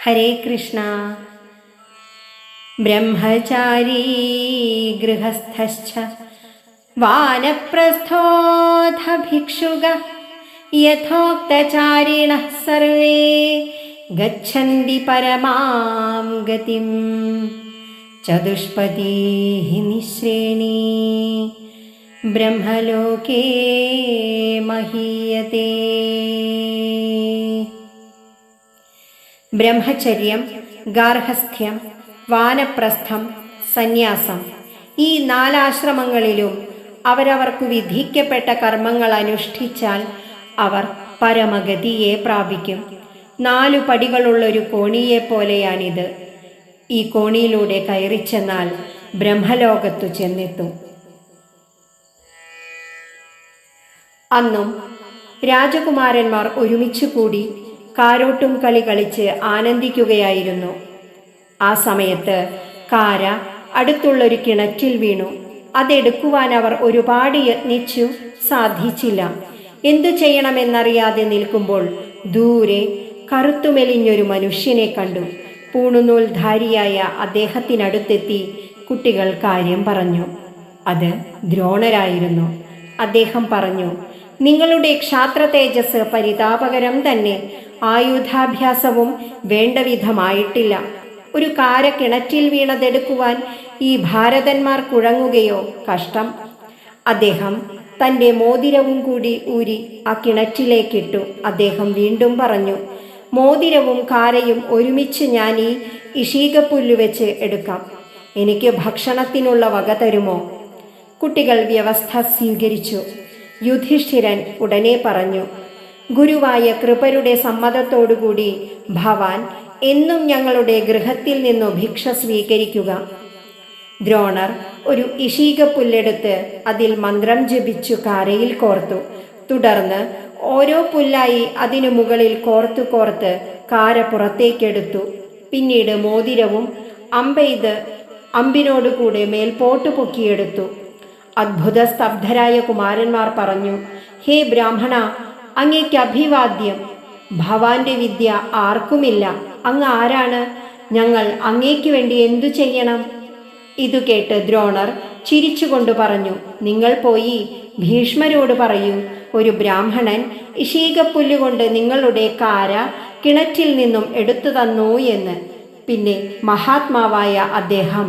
ഹരേ Krishna. ബ്രഹ്മചാരീ ഗൃഹസ്ഥശ്ച വാനപ്രസ്ഥോऽഥ ഭിക്ഷുകഃ യഥോക്തചാരിണഃ survey ഗച്ഛന്തി പരമാം ഗതിം ചതുഷ്പദീഃ നിശ്രേണീ ബ്രഹ്മലോകേ മഹീയതേ. ബ്രഹ്മചര്യം, ഗാർഹസ്ഥ്യം, വാനപ്രസ്ഥം, സന്യാസം, ഈ 4 ആശ്രമങ്ങളിലും അവരവർക്കു വിധിക്കപ്പെട്ട കർമ്മങ്ങൾ അനുഷ്ഠിച്ചാൽ അവർ പരമഗതിയെ പ്രാപിക്കും. 4 പടികളുള്ളൊരു കോണിയെപ്പോലെയാണിത്. ഈ കോണിയിലൂടെ കയറിച്ചെന്നാൽ ബ്രഹ്മലോകത്തു ചെന്നെത്തും. അന്നും രാജകുമാരന്മാർ ഒരുമിച്ചു കൂടി കാരോട്ടും കളി കളിച്ച് ആനന്ദിക്കുകയായിരുന്നു. ആ സമയത്ത് കാര അടുത്തുള്ളൊരു കിണറ്റിൽ വീണു. അതെടുക്കുവാൻ അവർ ഒരുപാട് യത്നിച്ചു, സാധിച്ചില്ല. എന്തു ചെയ്യണമെന്നറിയാതെ നിൽക്കുമ്പോൾ ദൂരെ കറുത്തുമെലിഞ്ഞൊരു മനുഷ്യനെ കണ്ടു. പൂണുനൂൽധാരിയായ അദ്ദേഹത്തിനടുത്തെത്തി കുട്ടികൾ കാര്യം പറഞ്ഞു. അത് ദ്രോണരായിരുന്നു. അദ്ദേഹം പറഞ്ഞു, നിങ്ങളുടെ ക്ഷാത്ര തേജസ് പരിതാപകരം തന്നെ. ആയുധാഭ്യാസവും വേണ്ട വിധമായിട്ടില്ല. ഒരു കാര കിണറ്റിൽ വീണതെടുക്കുവാൻ ഈ ഭാരതന്മാർ കുഴങ്ങുകയോ? കഷ്ടം. അദ്ദേഹം തൻ്റെ മോതിരവും കൂടി ഊരി ആ കിണറ്റിലേക്കിട്ടു. അദ്ദേഹം വീണ്ടും പറഞ്ഞു, മോതിരവും കാരയും ഒരുമിച്ച് ഞാൻ ഈ ഇഷീകപ്പുല്ല് വെച്ച് എടുക്കാം. എനിക്ക് ഭക്ഷണത്തിനുള്ള വക തരുമോ? കുട്ടികൾ വ്യവസ്ഥ സ്വീകരിച്ചു. യുധിഷ്ഠിരൻ ഉടനെ പറഞ്ഞു, ഗുരുവായ കൃപരുടെ സമ്മതത്തോടുകൂടി ഭവാൻ എന്നും ഞങ്ങളുടെ ഗൃഹത്തിൽ നിന്നു ഭിക്ഷ സ്വീകരിക്കുക. ദ്രോണർ ഒരു ഇഷീകപ്പുല്ലെടുത്ത് അതിൽ മന്ത്രം ജപിച്ചു കാരയിൽ കോർത്തു. തുടർന്ന് ഓരോ പുല്ലായി അതിനു മുകളിൽ കോർത്ത് കാര പുറത്തേക്കെടുത്തു. പിന്നീട് മോതിരവും അമ്പെയ്ത് അമ്പിനോടുകൂടെ മേൽപോട്ട് പൊക്കിയെടുത്തു. അത്ഭുത സ്തബ്ധരായ കുമാരന്മാർ പറഞ്ഞു, ഹേ ബ്രാഹ്മണ, അങ്ങേക്ക് അഭിവാദ്യം. ഭവാന്റെ വിദ്യ ആർക്കുമില്ല. അങ്ങ് ആരാണ്? ഞങ്ങൾ അങ്ങേക്ക് വേണ്ടി എന്തു ചെയ്യണം? ഇതു കേട്ട് ദ്രോണർ ചിരിച്ചുകൊണ്ട് പറഞ്ഞു, നിങ്ങൾ പോയി ഭീഷ്മരോട് പറയൂ, ഒരു ബ്രാഹ്മണൻ ഇഷീകപ്പുല്ലുകൊണ്ട് നിങ്ങളുടെ കാര കിണറ്റിൽ നിന്നും എടുത്തു തന്നു എന്ന്. പിന്നെ മഹാത്മാവായ അദ്ദേഹം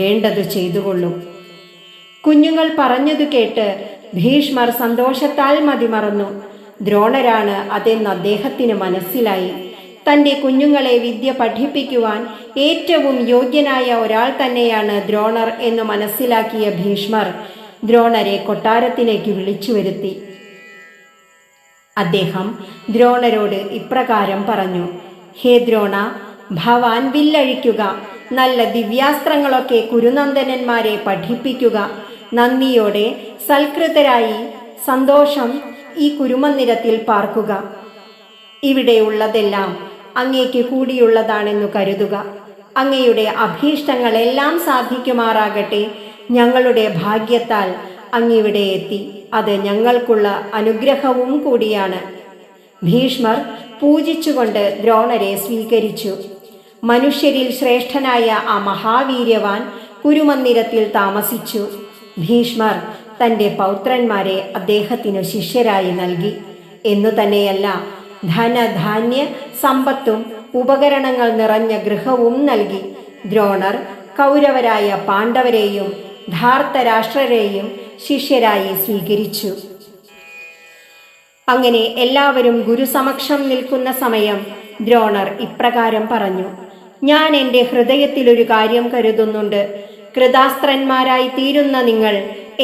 വേണ്ടത് ചെയ്തുകൊള്ളും. കുഞ്ഞുങ്ങൾ പറഞ്ഞതു കേട്ട് ഭീഷ്മർ സന്തോഷത്താൽ മതിമറന്നു. ദ്രോണരാണ് അതെന്ന് അദ്ദേഹത്തിന് മനസ്സിലായി. തൻ്റെ കുഞ്ഞുങ്ങളെ വിദ്യ പഠിപ്പിക്കുവാൻ ഏറ്റവും യോഗ്യനായ ഒരാൾ തന്നെയാണ് ദ്രോണർ എന്ന് മനസ്സിലാക്കിയ ഭീഷ്മർ ദ്രോണരെ കൊട്ടാരത്തിലേക്ക് വിളിച്ചു വരുത്തി. അദ്ദേഹം ദ്രോണരോട് ഇപ്രകാരം പറഞ്ഞു, ഹേ ദ്രോണ, ഭവാൻ വില്ലഴിക്കുക, നല്ല ദിവ്യാസ്ത്രങ്ങളൊക്കെ കുരുനന്ദനന്മാരെ പഠിപ്പിക്കുക. നന്ദിയോടെ സൽകൃതരായി സന്തോഷം ഈ കുരുമന്ദിരത്തിൽ പാർക്കുക. ഇവിടെയുള്ളതെല്ലാം അങ്ങേക്ക് കൂടിയുള്ളതാണെന്നു കരുതുക. അങ്ങയുടെ അഭീഷ്ടങ്ങളെല്ലാം സാധിക്കുമാറാകട്ടെ. ഞങ്ങളുടെ ഭാഗ്യത്താൽ അങ്ങിവിടെ എത്തി. അത് ഞങ്ങൾക്കുള്ള അനുഗ്രഹവും കൂടിയാണ്. ഭീഷ്മർ പൂജിച്ചുകൊണ്ട് ദ്രോണരെ സ്വീകരിച്ചു. മനുഷ്യരിൽ ശ്രേഷ്ഠനായ ആ മഹാവീര്യവാൻ കുരുമന്ദിരത്തിൽ താമസിച്ചു. ഭീഷ്മർ തൻ്റെ പൗത്രന്മാരെ അദ്ദേഹത്തിനു ശിഷ്യരായി നൽകി. എന്നു തന്നെയല്ല, ധനധാന്യ സമ്പത്തും ഉപകരണങ്ങൾ നിറഞ്ഞ ഗൃഹവും നൽകി. ദ്രോണർ കൗരവരായ പാണ്ഡവരെയും ധാർത്തരാഷ്ട്രരെയും ശിഷ്യരായി സ്വീകരിച്ചു. അങ്ങനെ എല്ലാവരും ഗുരുസമക്ഷം നിൽക്കുന്ന സമയം ദ്രോണർ ഇപ്രകാരം പറഞ്ഞു, ഞാൻ എൻ്റെ ഹൃദയത്തിലൊരു കാര്യം കരുതുന്നുണ്ട്. കൃതാസ്ത്രന്മാരായി തീരുന്ന നിങ്ങൾ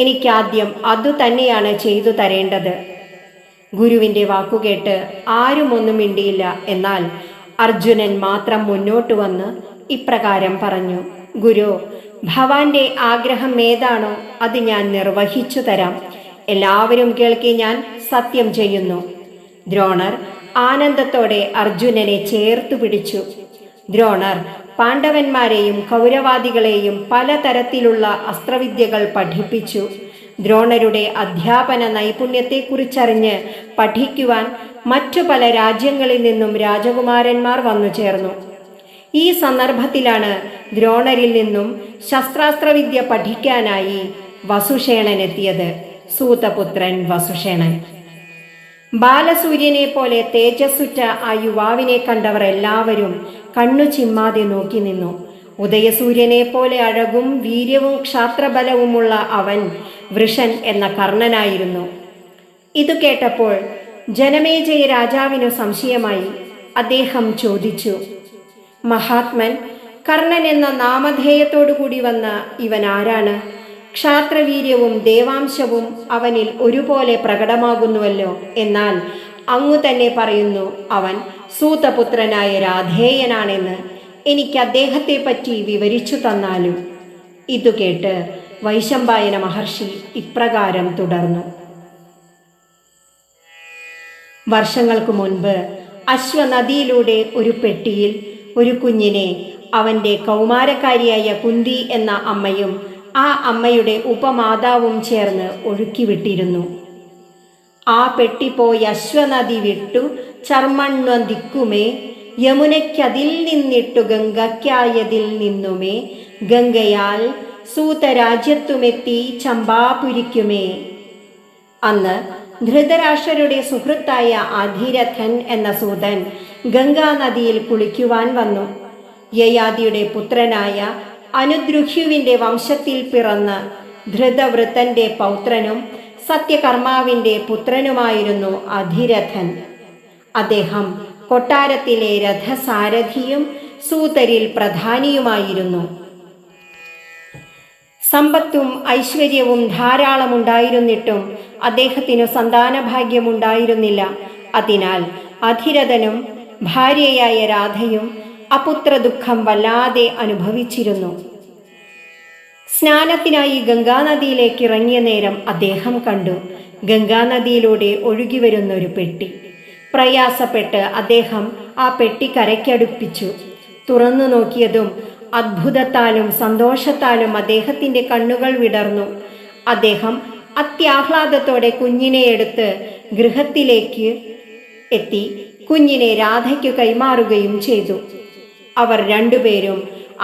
എനിക്കാദ്യം അതു തന്നെയാണ് ചെയ്തു തരേണ്ടത്. ഗുരുവിൻ്റെ വാക്കുകേട്ട് ആരും ഒന്നും മിണ്ടിയില്ല. എന്നാൽ അർജുനൻ മാത്രം മുന്നോട്ട് വന്ന് ഇപ്രകാരം പറഞ്ഞു, ഗുരു, ഭവാന്റെ ആഗ്രഹം ഏതാണോ അത് ഞാൻ നിർവഹിച്ചു തരാം. എല്ലാവരും കേൾക്കെ ഞാൻ സത്യം ചെയ്യുന്നു. ദ്രോണർ ആനന്ദത്തോടെ അർജുനനെ ചേർത്തു പിടിച്ചു. ദ്രോണർ പാണ്ഡവന്മാരെയും കൗരവാദികളെയും പലതരത്തിലുള്ള അസ്ത്രവിദ്യകൾ പഠിപ്പിച്ചു. ദ്രോണരുടെ അധ്യാപന നൈപുണ്യത്തെക്കുറിച്ചറിഞ്ഞ് പഠിക്കുവാൻ മറ്റു പല രാജ്യങ്ങളിൽ നിന്നും രാജകുമാരന്മാർ വന്നു ചേർന്നു. ഈ സന്ദർഭത്തിലാണ് ദ്രോണരിൽ നിന്നും ശസ്ത്രാസ്ത്രവിദ്യ പഠിക്കാനായി വസുഷേണൻ എത്തിയത്. സൂതപുത്രൻ വസുഷേണൻ. ബാലസൂര്യനെ പോലെ തേജസ്സുറ്റ ആ യുവാവിനെ കണ്ടവർ എല്ലാവരും കണ്ണു ചിമ്മാതെ നോക്കി നിന്നു. ഉദയസൂര്യനെ പോലെ അഴകും വീര്യവും ക്ഷാത്രബലവുമുള്ള അവൻ വൃഷൻ എന്ന കർണനായിരുന്നു. ഇതു കേട്ടപ്പോൾ ജനമേജയ രാജാവിനു സംശയമായി. അദ്ദേഹം ചോദിച്ചു, മഹാത്മൻ, കർണൻ എന്ന നാമധേയത്തോടുകൂടി വന്ന ഇവൻ ആരാണ്? ക്ഷാത്രവീര്യവും ദേവാംശവും അവനിൽ ഒരുപോലെ പ്രകടമാകുന്നുവല്ലോ. എന്നാൽ അങ്ങു തന്നെ പറയുന്നു അവൻ സൂതപുത്രനായ രാധേയനാണെന്ന്. എനിക്ക് അദ്ദേഹത്തെ പറ്റി വിവരിച്ചു തന്നാലും. ഇതു കേട്ട് വൈശമ്പായന മഹർഷി ഇപ്രകാരം തുടർന്നു. വർഷങ്ങൾക്കു മുൻപ് അശ്വനദിയിലൂടെ ഒരു പെട്ടിയിൽ ഒരു കുഞ്ഞിനെ അവൻ്റെ കൗമാരക്കാരിയായ കുന്തി എന്ന അമ്മയും ആ അമ്മയുടെ ഉപമാതാവും ചേർന്ന് ഒഴുക്കിവിട്ടിരുന്നു. ആ പെട്ടി പോയി അശ്വനദി വിട്ടു ചർമ്മണ്വദിക്കുമേ, യമുനയ്ക്കതിൽ നിന്നിട്ടു ഗംഗയ്ക്കായതിൽ നിന്നുമേ, ഗംഗയാൽ സൂതരാജ്യത്തുമെത്തി ചമ്പാപുരിക്കുമേ. അന്ന് ധൃതരാഷ്ട്രരുടെ സുഹൃത്തായ അധിരഥൻ എന്ന സൂതൻ ഗംഗാനദിയിൽ കുളിക്കുവാൻ വന്നു. യയാതിയുടെ പുത്രനായ അനുദ്രുഹ്യുവിൻ്റെ വംശത്തിൽ പിറന്ന ധൃതവൃത്തന്റെ പൗത്രനും സത്യകർമാവിൻ്റെ പുത്രനുമായിരുന്നു അധിരഥൻ. അദ്ദേഹം കൊട്ടാരത്തിലെ രഥസാരഥിയും സൂതരിൽ പ്രധാനിയുമായിരുന്നു. സമ്പത്തും ഐശ്വര്യവും ധാരാളമുണ്ടായിരുന്നിട്ടും അദ്ദേഹത്തിനു സന്താനഭാഗ്യമുണ്ടായിരുന്നില്ല. അതിനാൽ അധിരഥനും ഭാര്യയായ രാധയും അപുത്രദുഃഖം വല്ലാതെ അനുഭവിച്ചിരുന്നു. സ്നാനത്തിനായി ഗംഗാനദിയിലേക്ക് ഇറങ്ങിയ നേരം അദ്ദേഹം കണ്ടു ഗംഗാനദിയിലൂടെ ഒഴുകിവരുന്നൊരു പെട്ടി. പ്രയാസപ്പെട്ട് അദ്ദേഹം ആ പെട്ടി കരയ്ക്കടുപ്പിച്ചു. തുറന്നു നോക്കിയതും അത്ഭുതത്താലും സന്തോഷത്താലും അദ്ദേഹത്തിൻ്റെ കണ്ണുകൾ വിടർന്നു. അദ്ദേഹം അത്യാഹ്ലാദത്തോടെ കുഞ്ഞിനെ എടുത്ത് ഗൃഹത്തിലേക്ക് എത്തി കുഞ്ഞിനെ രാധയ്ക്കു കൈമാറുകയും ചെയ്തു. അവർ രണ്ടുപേരും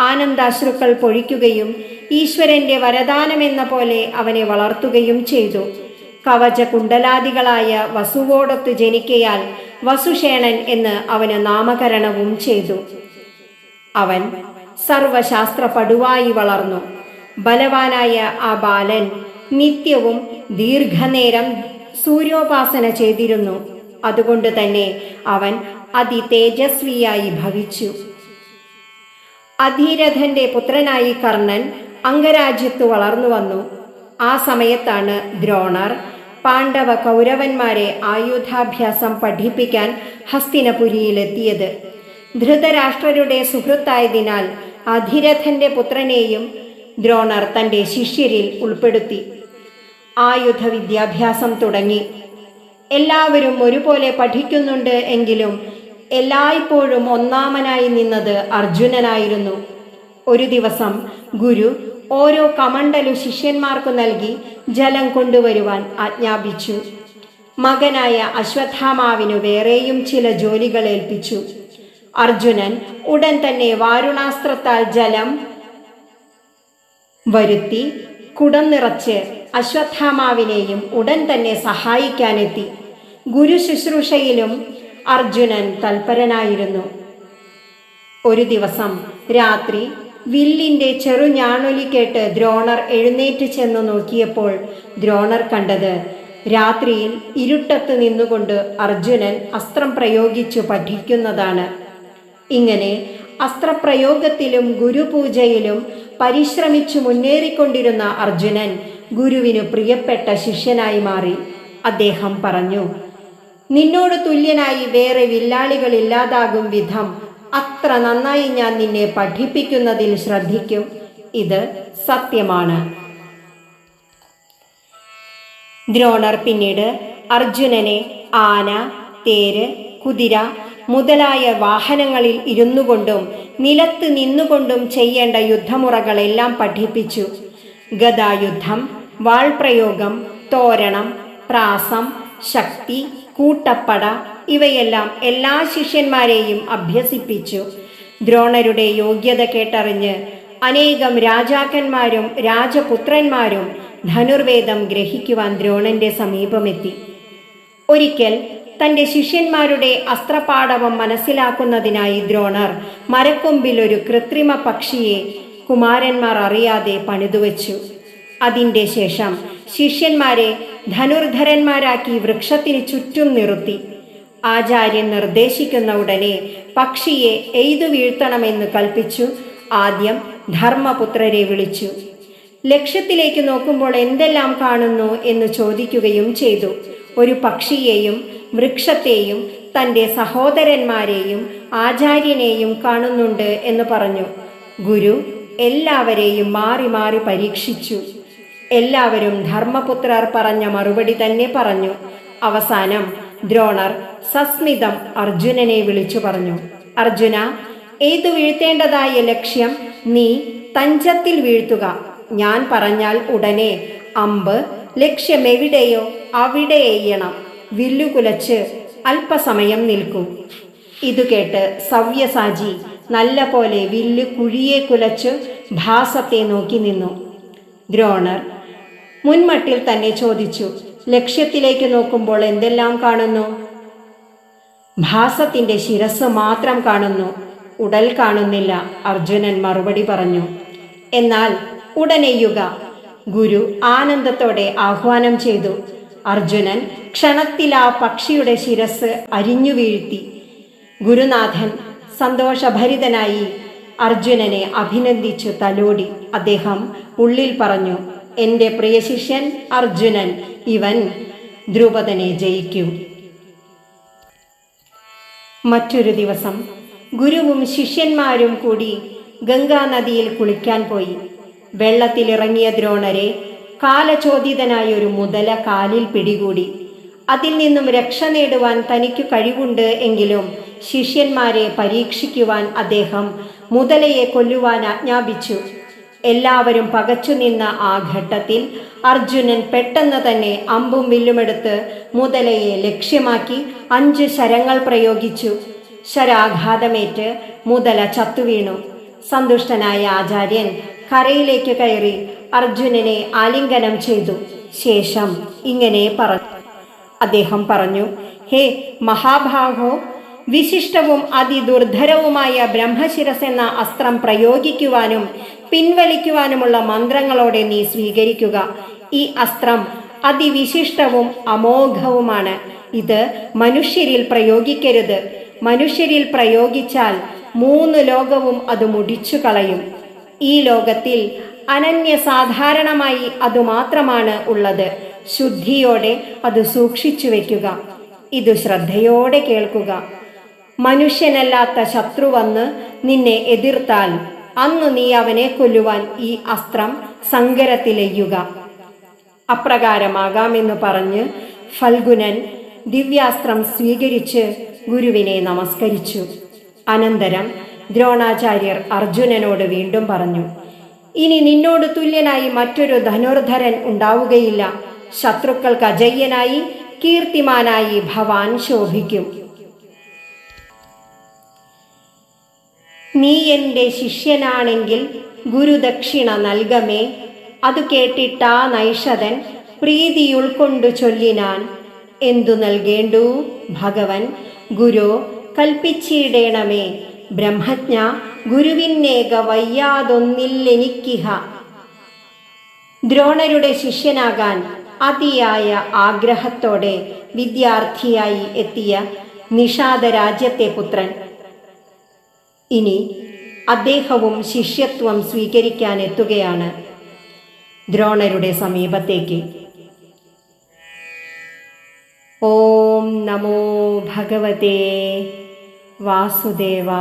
ആനന്ദാശ്രുക്കൾ പൊഴിക്കുകയും ഈശ്വരന്റെ വരദാനമെന്ന പോലെ അവനെ വളർത്തുകയും ചെയ്തു. കവചകുണ്ടലാദികളായ വസുവോടൊത്ത് ജനിക്കയാൽ വസുഷേണൻ എന്ന് അവന് നാമകരണവും ചെയ്തു. അവൻ സർവശാസ്ത്ര പടുവായി വളർന്നു. ബലവാനായ ആ ബാലൻ നിത്യവും ദീർഘനേരം സൂര്യോപാസന ചെയ്തിരുന്നു. അതുകൊണ്ട് തന്നെ അവൻ അതിതേജസ്വിയായി ഭവിച്ചു. അധീരഥന്റെ പുത്രനായി കർണൻ അംഗരാജ്യത്ത് വളർന്നു വന്നു. ആ സമയത്താണ് ദ്രോണർ പാണ്ഡവ കൗരവന്മാരെ ആയുധാഭ്യാസം പഠിപ്പിക്കാൻ ഹസ്തിനപുരിയിലെത്തിയത്. ധൃതരാഷ്ട്രരുടെ സുഹൃത്തായതിനാൽ അധിരഥന്റെ പുത്രനെയും ദ്രോണർ തൻ്റെ ശിഷ്യരിൽ ഉൾപ്പെടുത്തി. ആയുധ വിദ്യാഭ്യാസം തുടങ്ങി. എല്ലാവരും ഒരുപോലെ പഠിക്കുന്നുണ്ട് എങ്കിലും എല്ലായ്പ്പോഴും ഒന്നാമനായി നിന്നത് അർജുനനായിരുന്നു. ഒരു ദിവസം ഗുരു ഓരോ കമണ്ഡലു ശിഷ്യന്മാർക്കു നൽകി ജലം കൊണ്ടുവരുവാൻ ആജ്ഞാപിച്ചു. മകനായ അശ്വത്ഥാമാവിനു വേറെയും ചില ജോലികൾ ഏൽപ്പിച്ചു. അർജുനൻ ഉടൻ തന്നെ വാരുണാസ്ത്രത്താൽ ജലം വരുത്തി കുടം നിറച്ച് അശ്വത്ഥാമാവിനെയും ഉടൻ തന്നെ സഹായിക്കാനെത്തി. ഗുരു ശുശ്രൂഷയിലും അർജുനൻ തൽപരനായിരുന്നു. ഒരു ദിവസം രാത്രി വില്ലിന്റെ ചെറുഞാണൊലി കേട്ട് ദ്രോണർ എഴുന്നേറ്റ് ചെന്ന് നോക്കിയപ്പോൾ ദ്രോണർ കണ്ടത് രാത്രിയിൽ ഇരുട്ടത്ത് നിന്നുകൊണ്ട് അർജുനൻ അസ്ത്രം പ്രയോഗിച്ചു പഠിക്കുന്നതാണ്. ഇങ്ങനെ അസ്ത്രപ്രയോഗത്തിലും ഗുരുപൂജയിലും പരിശ്രമിച്ചു മുന്നേറിക്കൊണ്ടിരുന്ന അർജുനൻ ഗുരുവിനു പ്രിയപ്പെട്ട ശിഷ്യനായി മാറി. അദ്ദേഹം പറഞ്ഞു, നിന്നോട് തുല്യനായി വേറെ വില്ലാളികളില്ലാതാകും വിധം അത്ര നന്നായി ഞാൻ നിന്നെ പഠിപ്പിക്കുന്നതിൽ ശ്രദ്ധിക്കും. ഇത് സത്യമാണ്. ദ്രോണർ പിന്നീട് അർജുനനെ ആന, തേര്, കുതിര മുതലായ വാഹനങ്ങളിൽ ഇരുന്നുകൊണ്ടും നിലത്ത് നിന്നുകൊണ്ടും ചെയ്യേണ്ട യുദ്ധമുറകളെല്ലാം പഠിപ്പിച്ചു. ഗദായുദ്ധം, വാൾപ്രയോഗം, തോരണം, പ്രാസം, ശക്തി, കൂട്ടപ്പട ഇവയെല്ലാം എല്ലാ ശിഷ്യന്മാരെയും അഭ്യസിപ്പിച്ചു. ദ്രോണരുടെ യോഗ്യത കേട്ടറിഞ്ഞ് അനേകം രാജാക്കന്മാരും രാജപുത്രന്മാരും ധനുർവേദം ഗ്രഹിക്കുവാൻ ദ്രോണന്റെ സമീപമെത്തി. ഒരിക്കൽ തൻ്റെ ശിഷ്യന്മാരുടെ അസ്ത്രപാടവം മനസ്സിലാക്കുന്നതിനായി ദ്രോണർ മരക്കൊമ്പിൽ ഒരു കൃത്രിമ പക്ഷിയെ കുമാരന്മാർ അറിയാതെ പണിതുവച്ചു. അതിൻ്റെ ശേഷം ശിഷ്യന്മാരെ ധനുർധരന്മാരാക്കി വൃക്ഷത്തിന് ചുറ്റും നിർത്തി. ആചാര്യൻ നിർദ്ദേശിക്കുന്ന ഉടനെ പക്ഷിയെ എയ്തു വീഴ്ത്തണമെന്ന് കൽപ്പിച്ചു. ആദ്യം ധർമ്മപുത്രരെ വിളിച്ചു. ലക്ഷ്യത്തിലേക്ക് നോക്കുമ്പോൾ എന്തെല്ലാം കാണുന്നു എന്ന് ചോദിക്കുകയും ചെയ്തു. ഒരു പക്ഷിയെയും വൃക്ഷത്തെയും തൻ്റെ സഹോദരന്മാരെയും ആചാര്യനെയും കാണുന്നുണ്ട് എന്ന് പറഞ്ഞു. ഗുരു എല്ലാവരെയും മാറി മാറി പരീക്ഷിച്ചു. എല്ലാവരും ധർമ്മപുത്രർ പറഞ്ഞ മറുപടി തന്നെ പറഞ്ഞു. അവസാനം ദ്രോണർ സസ്മിതം അർജുനനെ വിളിച്ചു പറഞ്ഞു, അർജുന, എയ്തു വീഴ്ത്തേണ്ടതായ ലക്ഷ്യം നീ തഞ്ചത്തിൽ വീഴ്ത്തുക. ഞാൻ പറഞ്ഞാൽ ഉടനെ അമ്പ് ലക്ഷ്യമെവിടെയോ അവിടെ എയ്യണം. വില്ലുകുലച്ച് അല്പസമയം നിൽക്കൂ. ഇതു കേട്ട് സവ്യസാചി നല്ല പോലെ വില്ല് കുഴിയെ കുലച്ചു ഭാസത്തെ നോക്കി നിന്നു. ദ്രോണർ മുൻമട്ടിൽ തന്നെ ചോദിച്ചു, ലക്ഷ്യത്തിലേക്ക് നോക്കുമ്പോൾ എന്തെല്ലാം കാണുന്നു? ഭാസത്തിന്റെ ശിരസ് മാത്രം കാണുന്നു, ഉടൽ കാണുന്നില്ല. അർജുനൻ മറുപടി പറഞ്ഞു. എന്നാൽ ഉടനെയുക, ഗുരു ആനന്ദത്തോടെ ആഹ്വാനം ചെയ്തു. അർജുനൻ ക്ഷണത്തിൽ ആ പക്ഷിയുടെ ശിരസ് അരിഞ്ഞു വീഴ്ത്തി. ഗുരുനാഥൻ സന്തോഷഭരിതനായി അർജുനനെ അഭിനന്ദിച്ചു തലോടി. അദ്ദേഹം ഉള്ളിൽ പറഞ്ഞു, എൻ്റെ പ്രിയ ശിഷ്യൻ അർജുനൻ, ഇവൻ ദ്രുപദനെ ജയിക്കും. മറ്റൊരു ദിവസം ഗുരുവും ശിഷ്യന്മാരും കൂടി ഗംഗാനദിയിൽ കുളിക്കാൻ പോയി. വെള്ളത്തിലിറങ്ങിയ ദ്രോണരെ കാലചോദിതനായ ഒരു മുതല കാലിൽ പിടികൂടി. അതിൽ നിന്നും രക്ഷ നേടുവാൻ തനിക്ക് കഴിവുണ്ട് എങ്കിലും ശിഷ്യന്മാരെ പരീക്ഷിക്കുവാൻ അദ്ദേഹം മുതലയെ കൊല്ലുവാൻ ആജ്ഞാപിച്ചു. എല്ലാവരും പകച്ചുനിന്ന ആ ഘട്ടത്തിൽ അർജുനൻ പെട്ടെന്ന് തന്നെ അമ്പും വില്ലുമെടുത്ത് മുതലയെ ലക്ഷ്യമാക്കി 5 ശരങ്ങൾ പ്രയോഗിച്ചു. ശരാഘാതമേറ്റ് മുതല ചത്തുവീണു. സന്തുഷ്ടനായ ആചാര്യൻ കരയിലേക്ക് കയറി അർജുനനെ ആലിംഗനം ചെയ്തു. ശേഷം ഇങ്ങനെ അദ്ദേഹം പറഞ്ഞു, ഹേ മഹാഭാഗോ, വിശിഷ്ടവും അതിദുർധരവുമായ ബ്രഹ്മശിരസ് എന്ന അസ്ത്രം പ്രയോഗിക്കുവാനും പിൻവലിക്കുവാനുമുള്ള മന്ത്രങ്ങളോടെ നീ സ്വീകരിക്കുക. ഈ അസ്ത്രം അതിവിശിഷ്ടവും അമോഘവുമാണ്. ഇത് മനുഷ്യരിൽ പ്രയോഗിക്കരുത്. മനുഷ്യരിൽ പ്രയോഗിച്ചാൽ 3 ലോകവും അത് മുടിച്ചു കളയും. ഈ ലോകത്തിൽ അനന്യസാധാരണമായി അതുമാത്രമാണ് ഉള്ളത്. ശുദ്ധിയോടെ അത് സൂക്ഷിച്ചു വയ്ക്കുക. ഇത് ശ്രദ്ധയോടെ കേൾക്കുക. മനുഷ്യനല്ലാത്ത ശത്രു വന്ന് നിന്നെ എതിർത്താൽ അന്നു നീ അവനെ കൊല്ലുവാൻ ഈ അസ്ത്രം സങ്കരത്തിലെയ്യുക. അപ്രകാരമാകാമെന്ന് പറഞ്ഞ് ഫൽഗുനൻ ദിവ്യാസ്ത്രം സ്വീകരിച്ച് ഗുരുവിനെ നമസ്കരിച്ചു. അനന്തരം ദ്രോണാചാര്യർ അർജുനനോട് വീണ്ടും പറഞ്ഞു, ഇനി നിന്നോട് തുല്യനായി മറ്റൊരു ധനുർധരൻ ഉണ്ടാവുകയില്ല. ശത്രുക്കൾക്ക് അജയ്യനായി കീർത്തിമാനായി ഭവാൻ ശോഭിക്കും. നീ എൻ്റെ ശിഷ്യനാണെങ്കിൽ ഗുരുദക്ഷിണ നൽകമേ. അതു കേട്ടിട്ടാ നൈഷതൻ പ്രീതി ഉൾക്കൊണ്ടു ചൊല്ലിനാൻ, എന്തു നൽകേണ്ടു ഭഗവൻ ഗുരു കൽപ്പിച്ചിടേണമേ. ബ്രഹ്മജ്ഞ ഗുരുവിന്നേക വയ്യാതൊന്നില്ലെനിക്കിഹ. ദ്രോണരുടെ ശിഷ്യനാകാൻ അതിയായ ആഗ്രഹത്തോടെ വിദ്യാർത്ഥിയായി എത്തിയ നിഷാദ രാജ്യത്തെ പുത്രൻ ഇനി അദ്ദേഹവും ശിഷ്യത്വം സ്വീകരിക്കാൻ എത്തുകയാണ് ദ്രോണരുടെ സമീപത്തേക്ക്. ഓം നമോ ഭഗവതേ വാസുദേവായ.